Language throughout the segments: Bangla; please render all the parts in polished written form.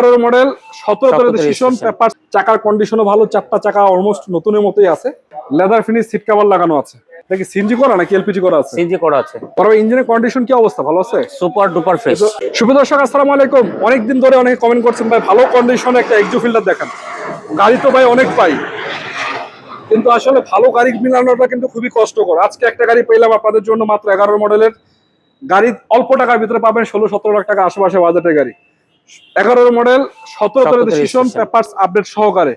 11 মডেল 17 রেজিস্ট্রেশন পেপার, চাকার কন্ডিশনও ভালো, চারটা চাকা অলমোস্ট নতুনের মতোই আছে, লেদার ফিনিশ সিট কভার লাগানো আছে। নাকি সিএনজি করা নাকি এলপিজি করা আছে? সিএনজি করা আছে। তবে ইঞ্জিনের কন্ডিশন কি অবস্থা, ভালো আছে? Super duper fresh. শুভ দর্শক আসসালামু আলাইকুম। অনেকদিন ধরে অনেকে কমেন্ট করছেন ভাই ভালো কন্ডিশনে একটা এক্সো ফিল্টার দেখান। গাড়ি তো ভাই অনেক পাই, কিন্তু আসলে ভালো গাড়ি মিলানোটা কিন্তু খুবই কষ্টকর। আজকে একটা গাড়ি পেলাম আপনাদের জন্য, মাত্র 11 মডেলের গাড়ি, অল্প টাকার ভিতরে পাবেন, 16-17 লাখ টাকা আশেপাশে বাজেটের গাড়ি। 11 মডেল 17 রেজিস্ট্রেশন পেপারস আপডেট সহকারে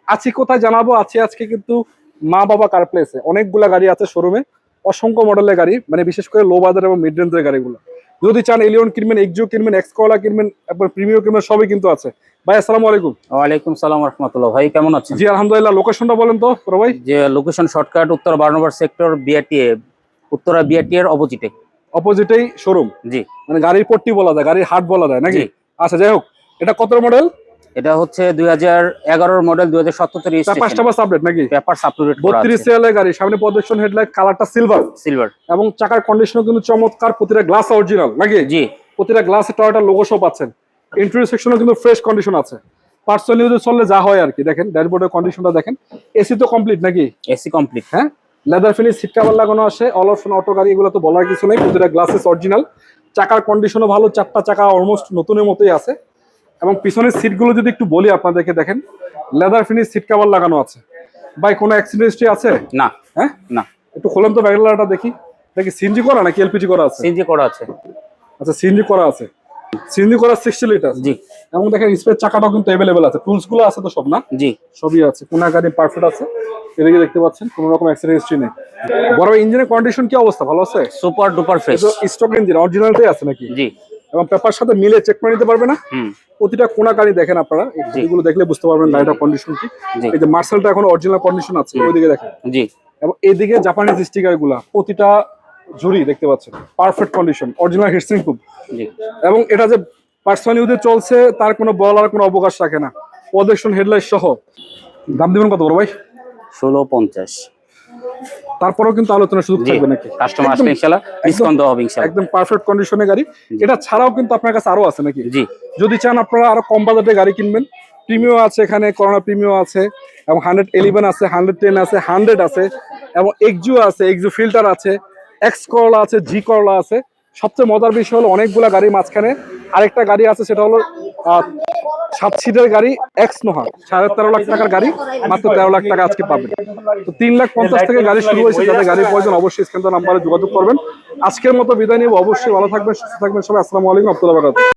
আছি। কোথায় জানাবো? আজকে কিন্তু মা বাবা কার প্লেসে। অনেকগুলা গাড়ি আছে শোরুমে, অসংখ্য মডেলের গাড়ি, মানে বিশেষ করে লো বাজার এবং মিড রেঞ্জের গাড়িগুলো। যদি চান এলিয়ন কিনবেন, এক্সো কিনবেন, এক্স করলা কিনবেন, একবার প্রিমিয়াম কিনবেন, সবই কিন্তু আছে। ভাই আসসালামু আলাইকুম। ওয়ালাইকুম সালাম ওয়া রাহমাতুল্লাহ। ভাই কেমন আছেন? জি আলহামদুলিল্লাহ। লোকেশনটা বলেন তো বড় ভাই। যে লোকেশন শর্টকাট উত্তর 12 নম্বর সেক্টর, বিআরটিএ, উত্তরা বিআরটিএর অপোজিটেই শোরুম। জি, মানে গাড়ির পট্টি বলা যায়, গাড়ির হাট বলা যায় নাকি? আচ্ছা যাই হোক, এটা কত মডেল? এটা হচ্ছে 2011 মডেল, 2017 রেজিস্ট্রেশন। পেপারস আপডেট নাকি? পেপারস আপডেট করা আছে। 32 সিরিয়ালের গাড়ি, সামনে প্রজেকশন হেডলাইট, কালারটা সিলভার এবং চাকার কন্ডিশনও কিন্তু চমৎকার। প্রতিটা গ্লাস অরিজিনাল নাকি? জি, প্রতিটা গ্লাসে টয়োটা লোগো সহ পাচ্ছেন। ইন্টেরিয়র সেকশনও কিন্তু ফ্রেশ কন্ডিশন আছে। পার্সোনাল ইউজে চললে যা হয় আর কি। দেখেন ড্যাশবোর্ডের কন্ডিশনটা দেখেন। এসি তো কমপ্লিট নাকি? AC complete. হ্যাঁ, লেদার ফিনিশ সিট কভার লাগানো আছে। অল অপশন অটো গাড়ি, এগুলো তো বলার কিছু নেই। প্রতিটা গ্লাসেস অরিজিনাল, চাকার কন্ডিশনও ভালো, চারটা চাকা অলমোস্ট নতুনের মতোই আছে। এবং পিছনের সিটগুলো যদি একটু বলি আপনাদেরকে, দেখেন লেদার ফিনিশ সিট কভার লাগানো আছে। ভাই কোনো অ্যাক্সিডেন্ট হিস্ট্রি আছে? না। হ্যাঁ না। একটু খোলেন তো ব্যাগলাটা দেখি। দেখি সিএনজি করা নাকি এলপিজি করা আছে? সিএনজি করা আছে। আচ্ছা সিএনজি করা আছে। সিএনজি করা 60 লিটার। জি। এবং দেখেন স্পেয়ার চাকাটাও কিন্তু अवेलेबल আছে। টুলস গুলো আছে তো সব না? জি, সবই আছে। কোনা গাড়ি পারফেক্ট আছে। এদিকে দেখতে পাচ্ছেন কোনো রকম অ্যাক্সিডেন্ট হিস্ট্রি নেই। বড় ইঞ্জিনের কন্ডিশন কি অবস্থা, ভালো আছে? Super duper fresh. Stock engine অরিজিনালটাই আছে নাকি? জি। এবং পেপার সাথে মিলে চেক করে নিতে পারবে না? প্রতিটা কোনা গাড়ি দেখেন আপনারা, এগুলো দেখলে বুঝতে পারবেন গাড়িটার কন্ডিশন কি। এই যে মার্সেলটা এখন অরিজিনাল কন্ডিশন আছে, ওইদিকে দেখেন। জি। এবং এইদিকে জাপানিজ স্টিকার গুলা, প্রতিটা ঝুড়ি দেখতে পাচ্ছেন পারফেক্ট কন্ডিশন, অরিজিনাল হিটসিং খুব। জি। এবং এটা যে পার্সোনাল ইউজে চলছে তার কোনো বলার কোনো অবকাশ রাখে না। প্রজেকশন হেডলাইট সহ। দাম দিবেন কত বড় ভাই? 1650। তারপরেও কিন্তু আলোচনা সুযোগ থাকবে নাকি? কাস্টমার আসলে ইনশাআল্লাহ ডিসকাউন্ট দেওয়া হবে ইনশাআল্লাহ। একদম পারফেক্ট কন্ডিশনে গাড়ি। এটা ছাড়াও কিন্তু আপনার কাছে আরো আছে নাকি? জি। যদি চান আপনারা আরো কম বাজেটে গাড়ি কিনবেন, প্রিমিয়াম আছে এখানে, করোনা প্রিমিয়াম আছে এবং 111 আছে, 110 আছে, 100 আছে এবং এক্সো আছে, এক্সো ফিল্টার আছে, এক্স করলা আছে, জি করলা আছে। সবচেয়ে মজার বিষয় হলো অনেকগুলা গাড়ির মাঝখানে আরেকটা গাড়ি আছে, সেটা হলো 7 সিটের গাড়ি, এক্স নোহা, 13.5 লাখ টাকার গাড়ি, মাত্র 13 লাখ টাকা আজকে পাবেন। তো 3,50,000 থেকে গাড়ি শুরু হয়েছে। যাদের গাড়ির প্রয়োজন অবশ্যই স্ক্যান নাম্বারে যোগাযোগ করবেন। আজকের মতো বিদায় নিব। অবশ্যই ভালো থাকবেন, সুস্থ থাকবেন সবাই। আসসালামু আলাইকুম ওয়া রাহমাতুল্লাহি ওয়া বারাকাতুহু।